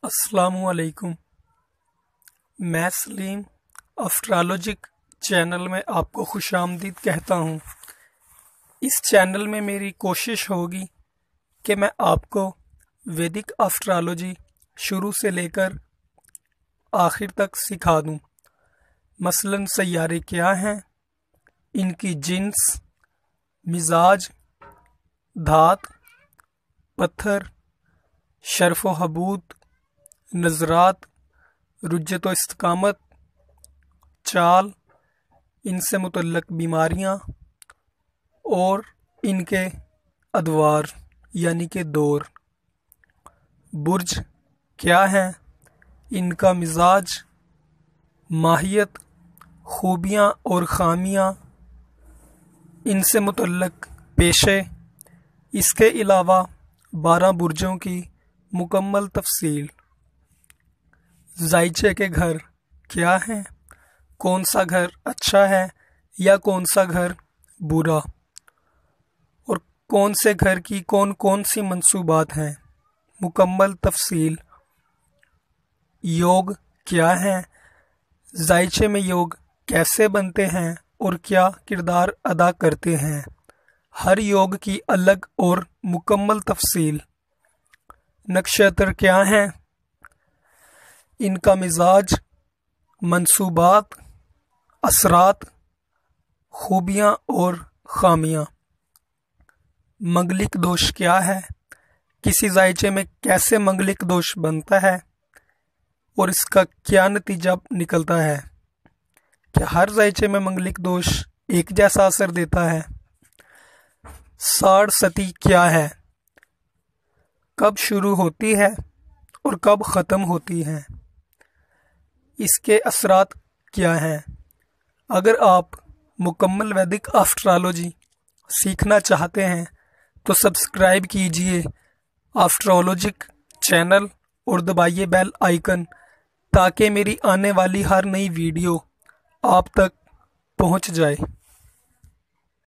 अस्सलाम वालेकुम। मैं सलीम एस्ट्रोलॉजिक चैनल में आपको खुशामदीद कहता हूँ। इस चैनल में मेरी कोशिश होगी कि मैं आपको वैदिक एस्ट्रोलॉजी शुरू से लेकर आखिर तक सिखा दूँ। मसलन सैयारे क्या हैं, इनकी जिन्स, मिजाज, धात, पत्थर, शर्फ व हबूत, नज़रात, रुज्जत व इस्तिकामत, चाल, इनसे मुतल्लक बीमारियां और इनके अदवार यानी कि दौर। बुर्ज क्या है, इनका मिजाज, माहियत, खूबियां और खामियां, इनसे मुतल्लक पेशे। इसके अलावा 12 बुर्जों की मुकम्मल तफसील। ज़ाइचे के घर क्या हैं, कौन सा घर अच्छा है या कौन सा घर बुरा, और कौन से घर की कौन कौन सी मंसूबात हैं, मुकम्मल तफसील। योग क्या है, ज़ाइचे में योग कैसे बनते हैं और क्या किरदार अदा करते हैं, हर योग की अलग और मुकम्मल तफसील। नक्षत्र क्या हैं, इनका मिजाज, मंसूबात, असरात, खूबियाँ और खामियाँ। मंगलिक दोष क्या है, किसी ज़ाइचे में कैसे मंगलिक दोष बनता है और इसका क्या नतीजा निकलता है। क्या हर ज़ाइचे में मंगलिक दोष एक जैसा असर देता है। साढ़ सती क्या है, कब शुरू होती है और कब ख़त्म होती है, इसके असरात क्या हैं। अगर आप मुकम्मल वैदिक एस्ट्रोलॉजी सीखना चाहते हैं तो सब्सक्राइब कीजिए एस्ट्रोलॉजिक चैनल और दबाइए बेल आइकन ताकि मेरी आने वाली हर नई वीडियो आप तक पहुंच जाए।